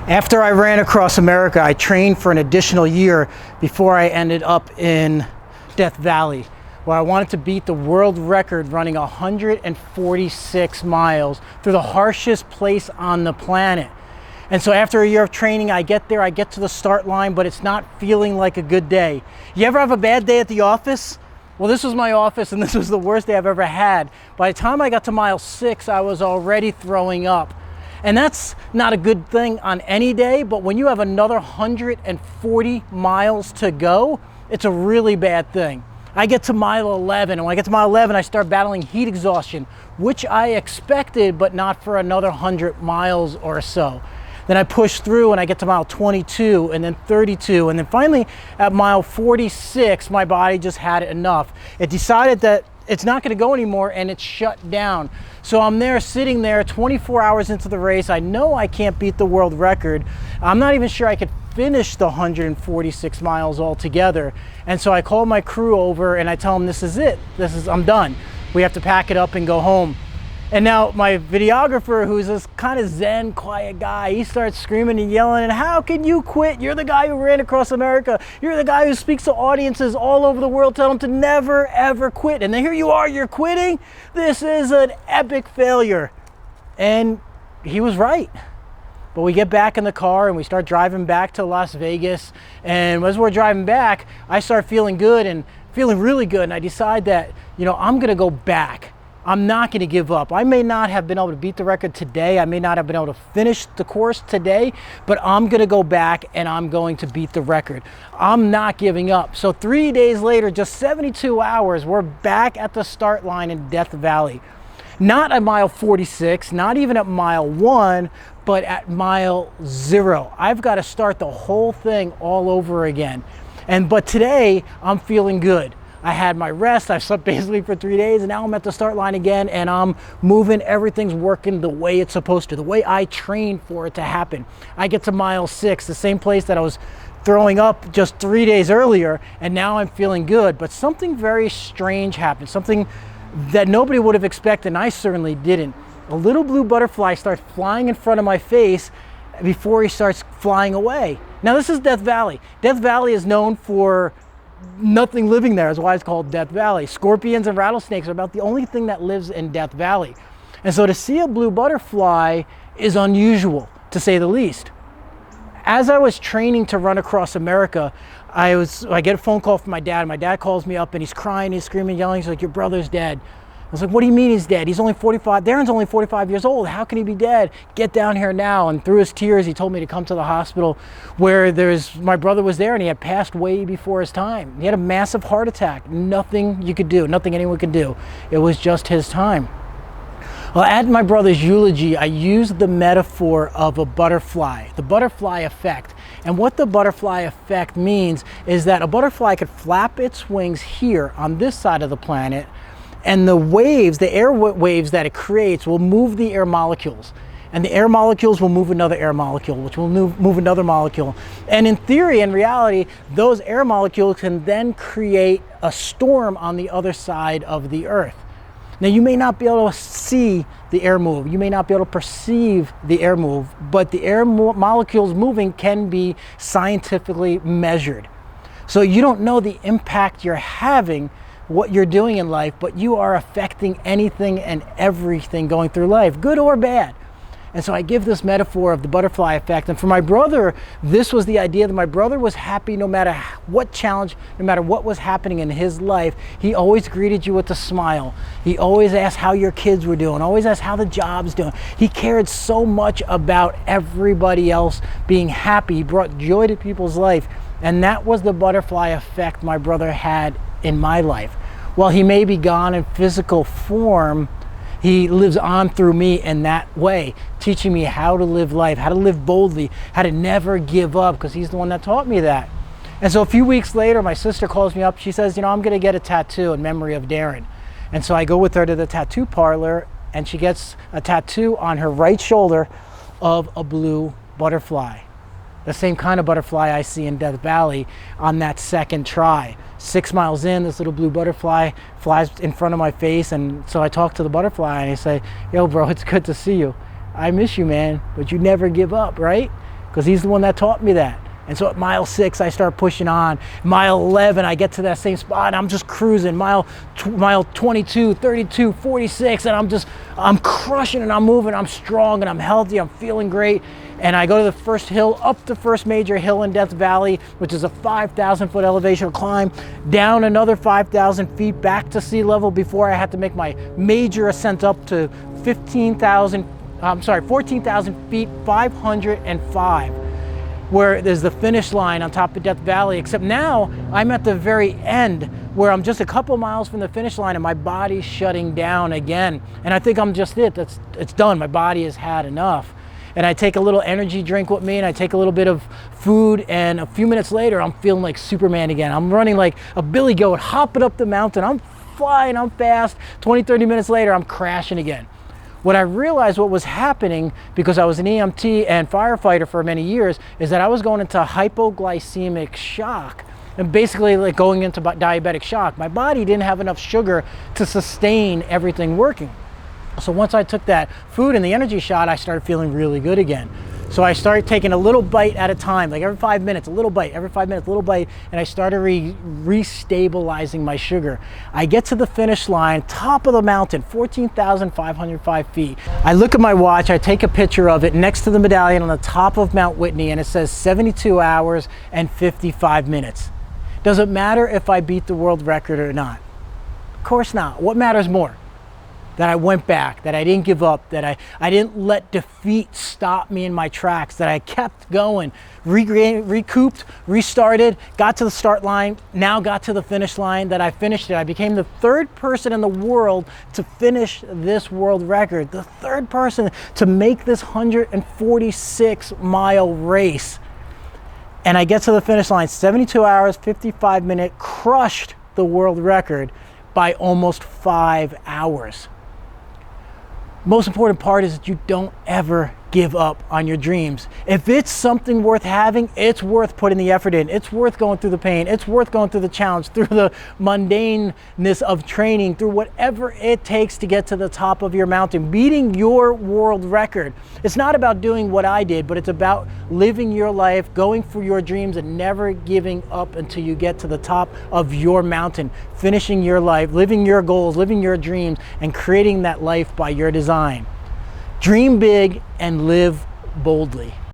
After I ran across America, I trained for an additional year before I ended up in Death Valley, where I wanted to beat the world record running 146 miles through the harshest place on the planet. And so after a year of training, I get there, I get to the start line, but it's not feeling like a good day. You ever have a bad day at the office? Well, this was my office, and this was the worst day I've ever had. By the time I got to mile 6, I was already throwing up. And that's not a good thing on any day, but when you have another 140 miles to go, it's a really bad thing. I get to mile 11, and when I get to mile 11, I start battling heat exhaustion, which I expected, but not for another 100 miles or so. Then I push through and I get to mile 22 and then 32. And then finally at mile 46, my body just had enough. It decided that it's not going to go anymore and it shut down. So I'm there sitting there 24 hours into the race. I know I can't beat the world record. I'm not even sure I could finish the 146 miles altogether. And so I call my crew over and I tell them, this is it. I'm done. We have to pack it up and go home. And now my videographer, who's this kind of zen, quiet guy, he starts screaming and yelling, and how can you quit? You're the guy who ran across America. You're the guy who speaks to audiences all over the world, tell them to never, ever quit. And then here you are, you're quitting? This is an epic failure. And he was right. But we get back in the car and we start driving back to Las Vegas. And as we're driving back, I start feeling good and feeling really good. And I decide that, I'm going to go back. I'm not going to give up. I may not have been able to beat the record today. I may not have been able to finish the course today, but I'm going to go back and I'm going to beat the record. I'm not giving up. So 3 days later, just 72 hours, we're back at the start line in Death Valley. Not at mile 46, not even at mile 1, but at mile 0. I've got to start the whole thing all over again. But today, I'm feeling good. I had my rest, I slept basically for 3 days, and now I'm at the start line again, and I'm moving, everything's working the way it's supposed to, the way I trained for it to happen. I get to mile 6, the same place that I was throwing up just 3 days earlier, and now I'm feeling good. But something very strange happened, something that nobody would have expected, and I certainly didn't. A little blue butterfly starts flying in front of my face before he starts flying away. Now this is Death Valley. Death Valley is known for nothing living there, is why it's called Death Valley. Scorpions and rattlesnakes are about the only thing that lives in Death Valley. And so to see a blue butterfly is unusual, to say the least. As I was training to run across America, I get a phone call from my dad. My dad calls me up and he's crying, he's screaming, yelling. He's like, your brother's dead. I was like, what do you mean he's dead? He's only 45. Darren's only 45 years old. How can he be dead? Get down here now. And through his tears, he told me to come to the hospital where my brother was there and he had passed way before his time. He had a massive heart attack. Nothing you could do, nothing anyone could do. It was just his time. Well, at my brother's eulogy, I used the metaphor of a butterfly, the butterfly effect. And what the butterfly effect means is that a butterfly could flap its wings here on this side of the planet, and the waves, the air waves that it creates will move the air molecules. And the air molecules will move another air molecule, which will move another molecule. And in theory, in reality, those air molecules can then create a storm on the other side of the Earth. Now, you may not be able to see the air move. You may not be able to perceive the air move, but the air molecules moving can be scientifically measured. So you don't know the impact you're having, what you're doing in life, but you are affecting anything and everything going through life, good or bad. And so I give this metaphor of the butterfly effect. And for my brother, this was the idea that my brother was happy no matter what challenge, no matter what was happening in his life. He always greeted you with a smile. He always asked how your kids were doing, always asked how the job's doing. He cared so much about everybody else being happy. He brought joy to people's life. And that was the butterfly effect my brother had in my life. While he may be gone in physical form, he lives on through me in that way, teaching me how to live life, how to live boldly, how to never give up, because he's the one that taught me that. And so a few weeks later, my sister calls me up. She says, I'm going to get a tattoo in memory of Darren. And so I go with her to the tattoo parlor, and she gets a tattoo on her right shoulder of a blue butterfly. The same kind of butterfly I see in Death Valley on that second try. 6 miles in, this little blue butterfly flies in front of my face, and so I talk to the butterfly and I say, yo bro, it's good to see you. I miss you, man, but you never give up, right? because he's the one that taught me that. And so at mile 6, I start pushing on. Mile 11, I get to that same spot, and I'm just cruising. Mile 22, 32, 46, and I'm crushing and I'm moving. I'm strong and I'm healthy. I'm feeling great. And I go to the first hill, up the first major hill in Death Valley, which is a 5,000 foot elevation climb, down another 5,000 feet back to sea level before I had to make my major ascent up to 14,000 feet, 505. Where there's the finish line on top of Death Valley, except now I'm at the very end where I'm just a couple miles from the finish line and my body's shutting down again. And I think I'm just it's done. My body has had enough. And I take a little energy drink with me and I take a little bit of food, and a few minutes later I'm feeling like Superman again. I'm running like a billy goat, hopping up the mountain. I'm flying, I'm fast. 20, 30 minutes later I'm crashing again. What I realized what was happening, because I was an EMT and firefighter for many years, is that I was going into hypoglycemic shock, and basically like going into diabetic shock. My body didn't have enough sugar to sustain everything working. So once I took that food and the energy shot, I started feeling really good again. So I started taking a little bite at a time, like every 5 minutes, a little bite, every 5 minutes, a little bite, and I started restabilizing my sugar. I get to the finish line, top of the mountain, 14,505 feet. I look at my watch, I take a picture of it next to the medallion on the top of Mount Whitney, and it says 72 hours and 55 minutes. Does it matter if I beat the world record or not? Of course not. What matters more? That I went back, that I didn't give up, that I didn't let defeat stop me in my tracks, that I kept going, recouped, restarted, got to the start line, now got to the finish line, that I finished it. I became the third person in the world to finish this world record, the third person to make this 146-mile race. And I get to the finish line, 72 hours, 55 minutes, crushed the world record by almost 5 hours. Most important part is that you don't ever give up on your dreams. If it's something worth having, it's worth putting the effort in. It's worth going through the pain. It's worth going through the challenge, through the mundaneness of training, through whatever it takes to get to the top of your mountain, beating your world record. It's not about doing what I did, but it's about living your life, going for your dreams, and never giving up until you get to the top of your mountain, finishing your life, living your goals, living your dreams, and creating that life by your design. Dream big and live boldly.